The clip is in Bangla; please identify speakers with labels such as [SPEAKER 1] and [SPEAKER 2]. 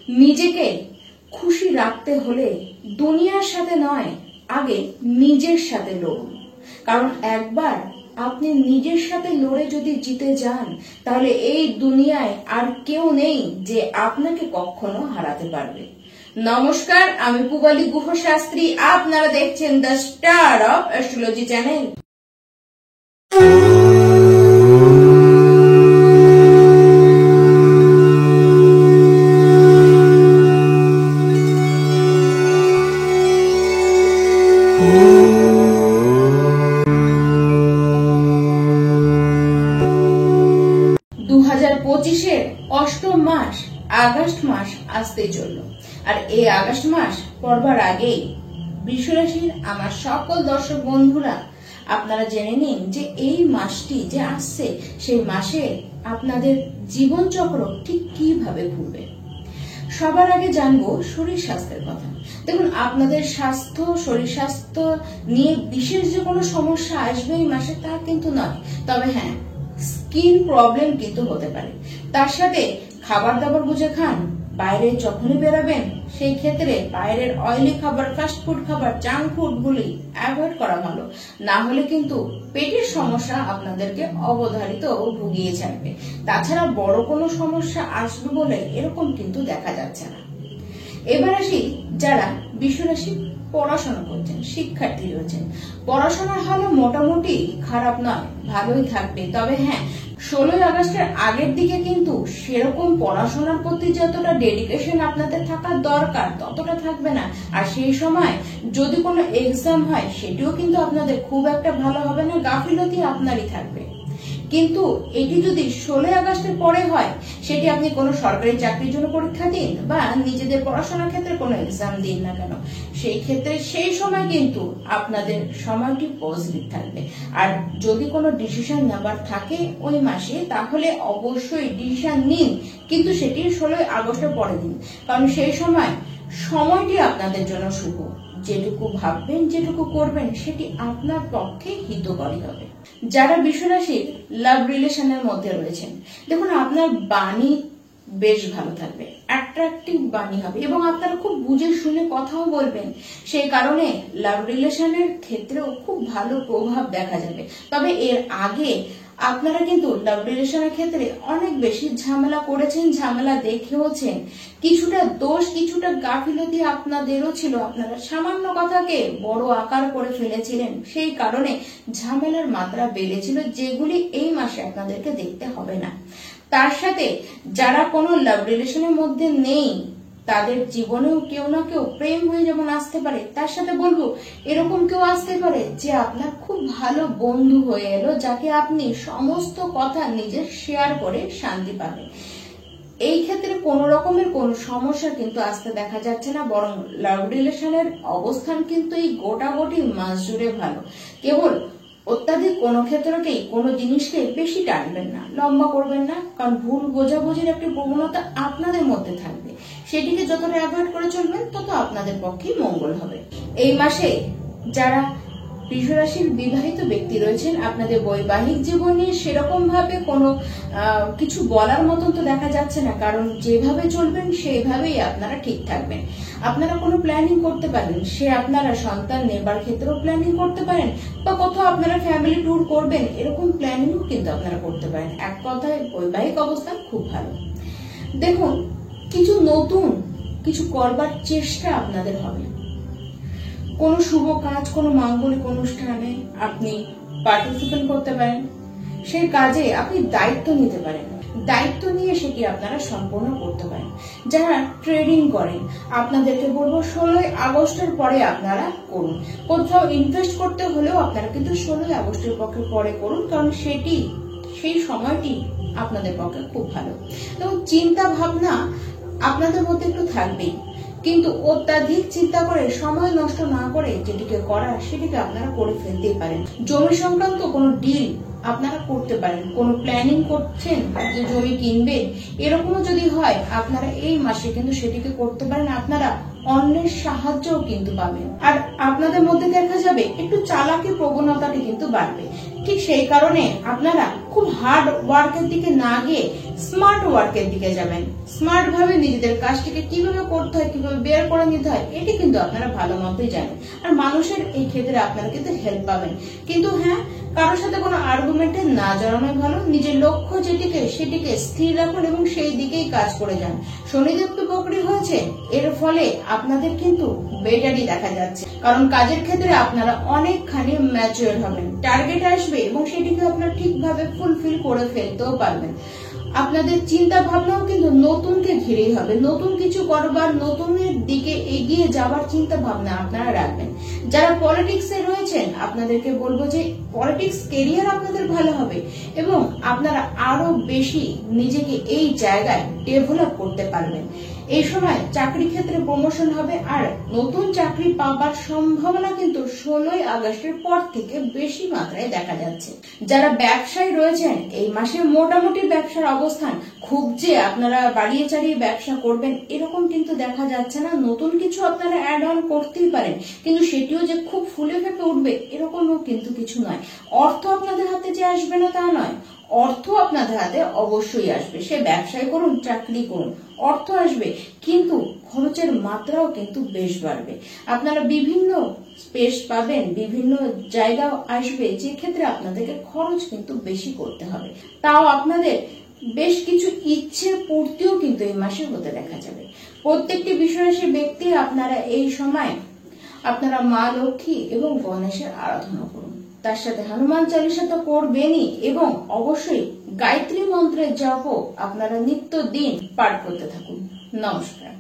[SPEAKER 1] নিজেকে খুশি রাখতে হলে দুনিয়ার সাথে নয়, আগে নিজের সাথে লড়ুন। কারণ একবার আপনি নিজের সাথে লড়ে যদি জিতে যান, তাহলে এই দুনিয়ায় আর কেউ নেই যে আপনাকে কখনো হারাতে পারবে। নমস্কার, আমি পূবালী গুহ শাস্ত্রী। আপনারা দেখছেন the star of astrology channel. 2025-এর অষ্টম মাস আগস্ট মাস আসতে চলল। আর এই আগস্ট মাস পড়বার আগেই বৃষ রাশির আমার সকল দর্শক বন্ধুরা আপনারা জেনে নিন যে এই মাসটি যে আসছে, সেই মাসে আপনাদের জীবনচক্র ঠিক কিভাবে ঘুরবে। সবার আগে জানবো শরীর স্বাস্থ্যের কথা। দেখুন, আপনাদের স্বাস্থ্য, শরীর স্বাস্থ্য নিয়ে বিশেষ যে কোনো সমস্যা আসবে এই মাসে তা কিন্তু নয়। তবে হ্যাঁ, স্কিন প্রবলেম কিন্তু হতে পারে। তার সাথে খাবার দাবার বুঝে খান। বাইরে যখনই বেরাবেন সেই ক্ষেত্রে বাইরের অয়েলি খাবার, ফাস্ট ফুড খাবার, জাঙ্ক ফুড গুলি অ্যাভয়েড করা ভালো। না হলে কিন্তু পেটের সমস্যা আপনাদেরকে অবধারিত ভুগিয়ে ছাড়বে। তাছাড়া বড় কোনো সমস্যা আসবে বলে এরকম কিন্তু দেখা যাচ্ছে না। এবার আসি যারা বৃষ রাশি পড়াশোনা করছেন, শিক্ষার্থী রয়েছেন। পড়াশোনার হালও মোটামুটি খারাপ নয়, ভালোই থাকবে। তবে হ্যাঁ, 16 আগস্টের আগের দিকে কিন্তু সেরকম পড়াশোনার প্রতি যতটা ডেডিকেশন আপনাদের থাকার দরকার ততটা থাকবে না। আর সেই সময় যদি কোনো এক্সাম হয় সেটিও কিন্তু আপনাদের খুব একটা ভালো হবে না, গাফিলতি আপনারই থাকবে। কিন্তু এটি যদি 16 আগস্টের পরে হয়, সেটি আপনি কোনো সরকারি চাকরির জন্য পরীক্ষা দিন বা নিজেদের পড়াশোনার ক্ষেত্রে কোনো এক্সাম দিন না কেন, সেই ক্ষেত্রে সেই সময় কিন্তু আপনাদের সময়টি পজিটিভ থাকবে। আর যদি কোনো ডিসিশন নেবার থাকে ওই মাসে, তাহলে অবশ্যই ডিসিশন নিন, কিন্তু সেটি 16 আগস্টের পরে দিন। কারণ সেই সময়টি আপনাদের জন্য শুভ। যেটুকু ভাববেন, যেটুকু করবেন সেটি আপনার পক্ষে হিতকরী হবে। যারা বৃষ রাশির লাভ রিলেশনের মধ্যে রয়েছেন, দেখুন আপনার বাণী বেশ ভালো থাকবে, অ্যাট্রাকটিভ বাণী হবে এবং আপনারা খুব বুঝে শুনে কথাও বলবেন। সেই কারণে লাভ রিলেশনের ক্ষেত্রেও খুব ভালো প্রভাব দেখা যাবে। তবে এর আগে আপনারা কিন্তু লাভ রিলেশনের ক্ষেত্রে অনেক বেশি ঝামেলা করেছেন, ঝামেলা দেখেওছেন। কিছুটা দোষ, কিছুটা গাফিলতি আপনাদেরও ছিল। আপনারা সামান্য কথাকে বড় আকার করে ফেলেছিলেন, সেই কারণে ঝামেলার মাত্রা বেড়েছিল, যেগুলি এই মাসে আপনাদেরকে দেখতে হবে না। তার সাথে যারা কোনো লাভ রিলেশনের মধ্যে নেই, তাদের জীবনেও কেউ না কেউ প্রেম হয়ে যেমন আসতে পারে, তার সাথে বলবো এরকম কেউ আসতে পারে যে আপনার খুব ভালো বন্ধু হয়ে এলো, যাকে আপনি সমস্ত কথা নিজের শেয়ার করে শান্তি পাবেন। এই ক্ষেত্রে কোন রকমের কোন সমস্যা কিন্তু আসতে দেখা যাচ্ছে না, বরং লাভ রিলেশনের অবস্থান কিন্তু এই গোটাগোটি মাস জুড়ে ভালো। কেবল অত্যাধিক কোনো ক্ষেত্রকেই কোনো জিনিসকে বেশি টানবেন না, লম্বা করবেন না, কারণ ভুল বোঝাবুঝির একটি প্রবণতা আপনাদের মধ্যে থাকবে। সেটিকে যতটা অ্যাভয়েড করে চলবেন তত আপনাদের পক্ষে মঙ্গল হবে। এই মাসে যারা বৃষ রাশির বিবাহিত ব্যক্তি রয়েছেন, আপনাদের বৈবাহিক জীবন নিয়ে সেরকম ভাবে কোনো কিছু বলার মতন তো দেখা যাচ্ছে না, কারণ যেভাবে চলবেন সেইভাবেই আপনারা ঠিক থাকবেন। আপনারা কোনো প্ল্যানিং করতে পারেন, সে আপনারা সন্তান নেবার ক্ষেত্রেও প্ল্যানিং করতে পারেন, বা কোথাও আপনারা ফ্যামিলি ট্যুর করবেন, এরকম প্ল্যানিংও কিন্তু আপনারা করতে পারেন। এক কথায় বৈবাহিক অবস্থান খুব ভালো। দেখুন, কিছু নতুন কিছু করবার চেষ্টা আপনাদের হবে। কোনো শুভ কাজ, কোনো মাঙ্গলিক অনুষ্ঠানে আপনি পার্টিসিপেট করতে পারেন। সেই কাজে আপনি দায়িত্ব নিতে পারেন, দায়িত্ব নিয়ে সেটি আপনারা সম্পূর্ণ করতে পারেন। যারা ট্রেডিং করেন, আপনাদেরকে বলবো 16 আগস্টের পরে আপনারা করুন। কোথাও ইনভেস্ট করতে হলেও আপনারা কিন্তু 16 আগস্টের পক্ষে পরে করুন, কারণ সেই সময়টি আপনাদের পক্ষে খুব ভালো। এবং চিন্তা ভাবনা আপনাদের মধ্যে একটু থাকবেই, কিন্তু অত্যাধিক চিন্তা করে সময় নষ্ট না করে যেটিকে করার সেটিকে আপনারা করে ফেলতেই পারেন। জমি সংক্রান্ত কোনো ডিল আপনারা করতে পারেন, কোনো প্ল্যানিং করছেন যে জমি কিনবেন, এরকমও যদি হয় আপনারা এই মাসে কিন্তু সেটিকে করতে পারেন। আপনারা অন্যের সাহায্যও কিন্তু পাবেন, আর আপনাদের মধ্যে দেখা যাবে একটু চালাকি প্রবণতাটি কিন্তু বাড়বে। ঠিক সেই কারণে আপনারা খুব হার্ড ওয়ার্কের দিকে না গিয়ে স্মার্ট ওয়ার্কের দিকে যাবেন। স্মার্ট ভাবে নিজেদের কাজটিকে কিভাবে করতে হয়, কিভাবে বের করে নিতে হয়, এটি কিন্তু আপনারা ভালো মতোই জানেন। আর মানুষের এই ক্ষেত্রে আপনারা কিন্তু হেল্প পাবেন। কিন্তু হ্যাঁ, কারোর সাথে কোনো আর্গুমেন্টে না জড়ানোই ভালো। নিজের লক্ষ্য সেটিকে স্থির রাখুন এবং সেই দিকেই কাজ করে যান। শনিদেব তো বকরি হয়েছে, এর ফলে আপনাদের কিন্তু বেটারই দেখা যাচ্ছে, কারণ কাজের ক্ষেত্রে আপনারা অনেকখানি ম্যাচিওর হবেন। টার্গেট আসবে এবং সেটিকে আপনারা ঠিকভাবে ফুলফিল করে ফেলতেও পারবেন। আপনাদের চিন্তা ভাবনাও কিন্তু নতুনকে ঘিরেই হবে। নতুন কিছু করবার, নতুনের দিকে এগিয়ে যাবার চিন্তা ভাবনা আপনারা রাখবেন। যারা পলিটিক্সে রয়েছেন, আপনাদেরকে বলবো যে পলিটিক্স কেরিয়ার আপনাদের ভালো হবে এবং আপনারা আরো বেশি নিজেকে এই জায়গায় ডেভেলপ করতে পারবেন। এই সময় চাকরি ক্ষেত্রে প্রমোশন হবে আর নতুন চাকরি পাবার সম্ভাবনা কিন্তু 16 আগস্টের পর থেকে বেশি মাত্রায় দেখা যাচ্ছে। যারা ব্যবসায়ী রয়েছেন, এই মাসে মোটামুটি ব্যবসার অবস্থান, খুব যে আপনারা বাড়িয়ে চাড়িয়ে ব্যবসা করবেন এরকম কিন্তু দেখা যাচ্ছে না। নতুন কিছু আপনারা অ্যাড অন করতেই পারেন, কিন্তু সেটিও যে খুব ফুলে ফেপে উঠবে এরকমও কিন্তু কিছু নয়। অর্থ আপনাদের হাতে যে আসবে না তা নয়, অর্থ আপনাদের হাতে অবশ্যই আসবে। সে ব্যবসায় করুন, চাকরি করুন, অর্থ আসবে, কিন্তু খরচের মাত্রাও কিন্তু বেশ বাড়বে। আপনারা বিভিন্ন স্পেস পাবেন, বিভিন্ন জায়গা আসবে যে ক্ষেত্রে আপনাদেরকে খরচ কিন্তু বেশি করতে হবে। তাও আপনাদের বেশ কিছু ইচ্ছে পূর্তিও কিন্তু এই মাসে হতে দেখা যাবে। প্রত্যেকটি বিষয়রাশি ব্যক্তি আপনারা এই সময় আপনারা মা লক্ষ্মী এবং গণেশের আরাধনা করুন। তার সাথে হনুমান চালিসা তো করবেনই এবং অবশ্যই গায়ত্রী মন্ত্রের জপও আপনারা নিত্য দিন পাঠ করতে থাকুন। নমস্কার।